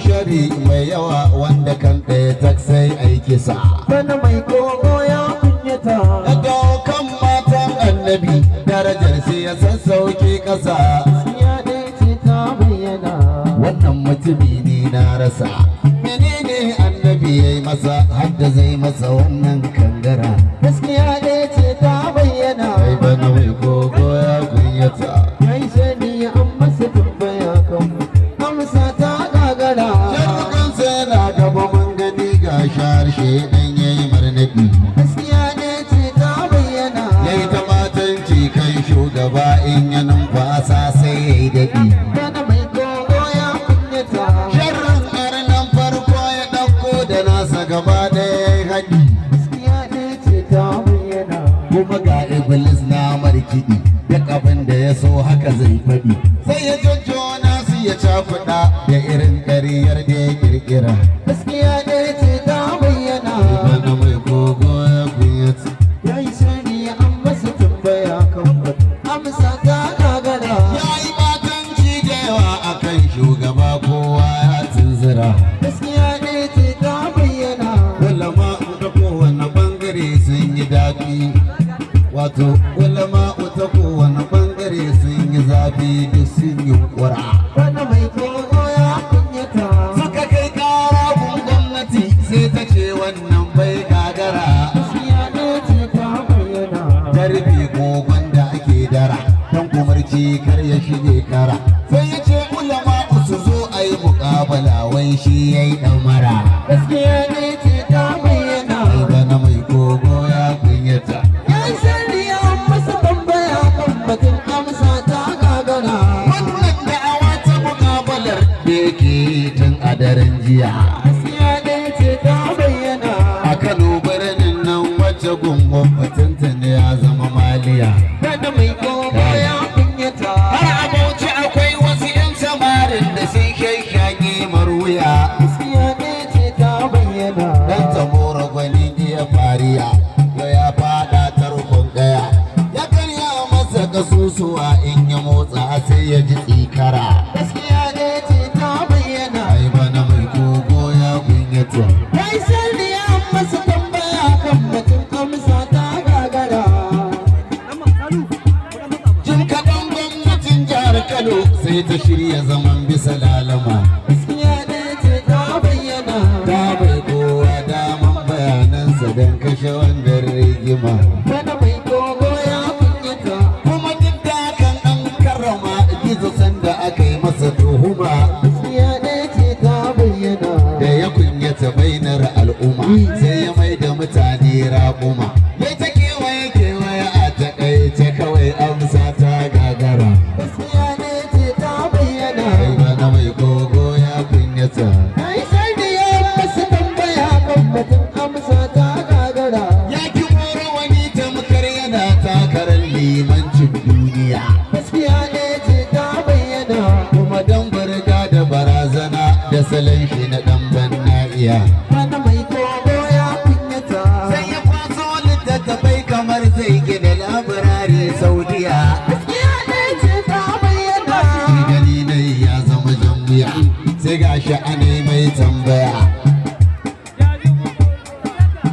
shari mai yawa wanda kan ɗaya tak sai aiki sa. Bana mai kogo ya kunyata. Daga kan matan annabi darajar sai ya sassauke ƙasa. Ya ɗaya ce ta bayyana. Wannan mutumi ne na rasa. Menene annabi ya yi masa hadda zai masa wannan kangara. Gaskiya ɗaya ce ta bayyana. Ai bana mai kogo ya kunyata. Ya yi sani an masa tambaya kan amsa ta gagara. Sharukansa yana gaba mun gani ga harshe dan yayi marnaɗi. Gaskiya ɗaya ce ta bayyana. Yayi ta matanci kan shugaba in ya numfasa sai yayi daɗi. Bana mai kogo ya kunyata. Sharrin ƙarnan farko ya ɗauko da nasa gaba ɗaya yayi haɗi. Gaskiya ɗaya ce ta bayyana. Kuma ga Iblis na markiɗi duk abin da ya so haka zai faɗi. Sai ya jojjona su ya cakuɗa da irin ƙaryar da ya ƙirƙira. Gaskiya ɗaya ce ta bayyana. Bana mai kogo ya kunyata. Ya yi sani an masa tambaya kan batu amsa ta gagara. Ya yi batanci da yawa a kan shugaba kowa ya tunzura. Gaskiya ɗaya ce ta bayyana. Ulama ta kowane bangare sun yi daɗi. Wato ulama ta kowane bangare sun yi zafi duk sun yi ƙura. Bana mai kogo ya kunyata. Suka kai ƙara gun gwamnati sai ta ce wannan bai gagara. Gaskiya ɗaya ce ta bayyana. Karfe kogon da ake dara don kumarci kar ya shige kara. Sai ya ce ulama su zo a yi muƙabala wai shi ya yi ɗamara. Gaskiya ɗaya ce ta bayyana. Ai bana mai kogo ya kunyata. Ya yi sani an masa tambaya kan batun amsa ta gagara. Wannan da'awa ta muƙabalar da yake tun a daren jiya. Gaskiya ɗaya ce ta bayyana. A Kano birnin nan wacce gungun mutunta ne ya zama maliya. Bana mai kogo ya kunyata. Har a Bauchi akwai wasu 'yan samarin da sun shaishage maruya. Gaskiya ɗaya ce ta bayyana. Dan tamora gwani iya fariya da ya fada tarkon gaya. Ya karya masa kasusuwa in ya motsa sai ya ji tsikara. Gaskiya ɗaya ce ta bayyana. Ai bana mai kogo ya kunyata. Ya yi sani an masa tambaya kan batun amsa ta gagara. Jin kaɗan gwamnatin jihar Kano sai ta shirya zaman bisa lalama. Gaskiya ɗaya ce ta bayyana. Ta bai kowa daman bayanansa don kashe wanda rigima. Bana mai kogo ya kunyata. Kuma duk da hakan an karrama gizo sanda aka yi masa tuhuma. Gaskiya ɗaya ce ta bayyana. Da ya kunyata bainar al'umma sai ya mai da mutane raƙuma. Ya ta kewaye kewaye a taƙaice kawai amsa ta gagara. Gaskiya ɗaya ce ta bayyana. Ai bana mai kogo ya kunyata. Ya yi sani an masa tambaya kan batun amsa ta gagara. Ya ki mora wani tamkar yana takarar limancin duniya. Gaskiya ɗaya ce ta bayyana. Kuma dan burga da barazana da salon shi na ɗan banna iya. Bana mai kogo ya kunyata. Sai ya kwaso littattafai kamar zai gina labirari Saudiya. Gaskiya ɗaya ce ta bayyana. Shi dalilai ya zama jambiya sai gashi ana mai tambaya.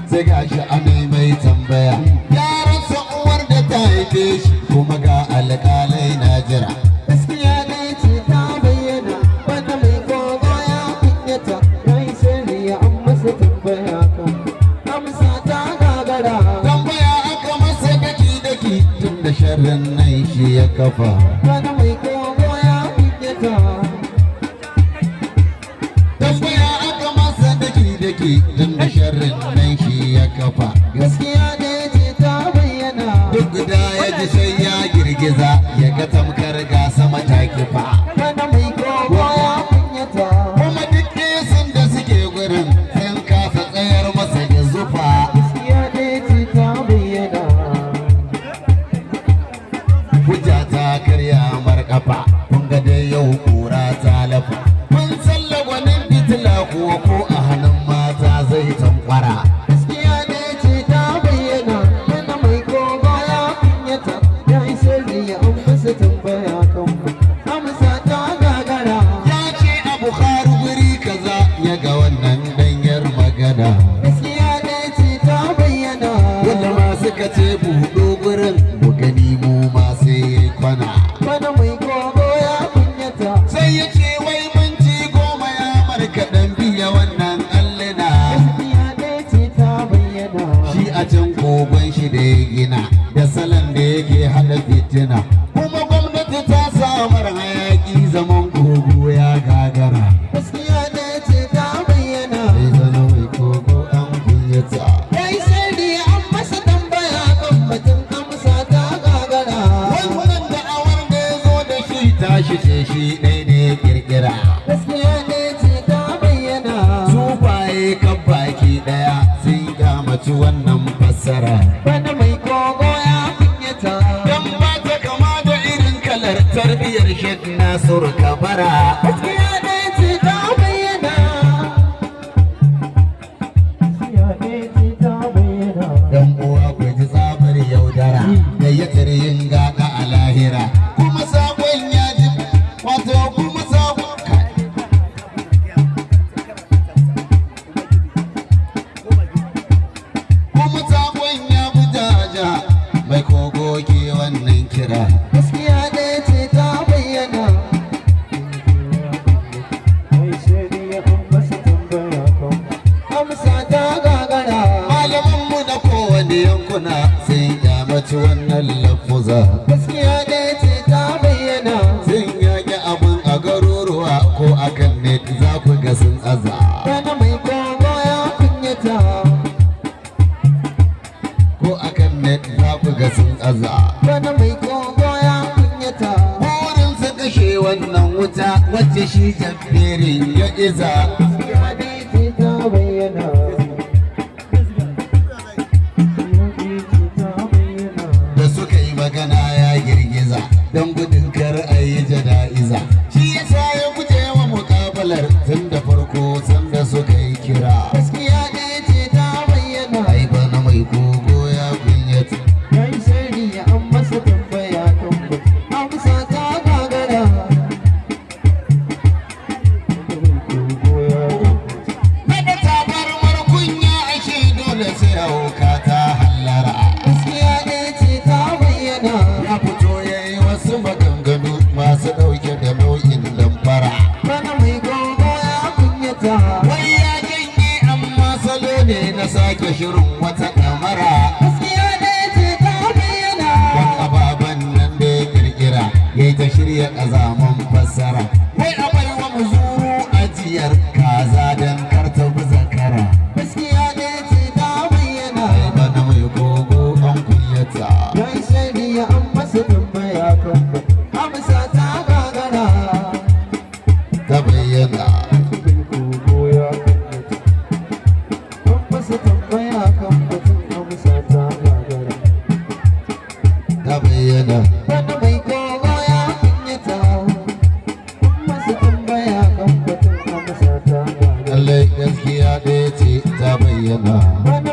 Sai gashi ana mai tambaya. Ya rasa uwar da ta haife shi kuma ga alƙalai na jira. Gaskiya ɗaya ce ta bayyana. Bana mai kogo ya kunyata. Ya yi sani an masa tambaya kan amsa ta gagara. Tambaya aka masa daki-daki tun da sharrin nan shi ya kafa. Bana mai kogo ya kunyata. Tambaya aka masa daki-daki tun da sharrin nan shi ya kafa. Gaskiya ɗaya ce ta bayyana. Duk guda ya ji sai ya girgiza ya ga tamkar ga sama ta kifa. Bana mai kogo ya kunyata. Kuma duk kesin da suke gurin sun kasa tsayar masa da zufa. Gaskiya ɗaya ce ta bayyana. Hujja ta karya markafa kun ga dai yau kura ta lafa. Mun tsalla gwanin fitila kuwa ko a hannun mata zai tankwara. Gaskiya ɗaya ce ta bayyana. Bana mai kogo ya kunyata. Ya yi sani an masa tambaya kan amsa ta gagara. Ya ce a Bukhari guri kaza hana fitina kuma gwamnati ta samar hayaki zaman kogo ya gagara gaskiya ne ce ta bayyana sai zana mai kogo an kunyata yayi sirri an masa tambaya kan batun amsa ta gagara wannan da'awar da ya zo da shi tashi ce shi ɗai ne kirkira gaskiya ne ce ta bayyana sufaye kan baki ɗaya sun kyamaci wannan fassara bana mai kogo ya kunyata dan ba ta kama da irin kalar tarbiyar Sheikh Nasiru Kabara gaskiya ne ce ta bayyana gaskiya ne ce ta bayyana dan uwa ku ji tsabar yaudara gayyatar yin gaga a lahira kuma sakon ya ji wato kuma sakon kuma sakon ya bujaja mai kogo ke wannan kira gaskiya ne ce ta bayyana mai shari'a an masa tambaya kan amsa ta gagara malamanmu na kowane yankuna sun kyamaci wannan lafuza gaskiya ne ce ta bayyana sun yaƙi abin a garuruwa ko akan net za ku ga sun aza bana mai kogo ya kunyata ko akan net za ku ga sun aza bana mai kogo ya kunyata burin su kashe wannan wuta wacce shi jabbirin ya iza gaskiya ne ce ta bayyana da suka yi magana ya girgiza don gudun kar a yi jana'iza shi yasa ya guje wa mukabalar tun da farko sanda suka yi kira gaskiya ne ce ta bayyana ai bana mai kogo ya kunyata yayi sirri an masa tambaya kan batun amsa ta gagara Kada tabarmar kunya ashe dole sai hauka ta hallara gaskiya ne ce ta bayyana ya fito ya yi wasu maganganu masu ɗauke da nau'in damfara bana mai gogo ya kunyata wai ya janye amma salo ne na sake shirin wata kamara gaskiya ne ce ta bayyana don ababen nan da ya kirkira ya yi ta shirya ƙazaman fassara wai a bai wa muzuru ajiyar kaza don karta zakara gaskiya ne ce ta bayyana ai bana mai kogo an kunyata yayi sirri an masa tambaya kan batun amsa ta gagara ta bayyana mai gogo ya kunyata an masa tambaya kan batun amsa ta gagara ta bayyana bana mai kogo ya kunyata an masa tambaya kan batun amsa ta gagara lallai gaskiya ɗaya ce ta bayyana bana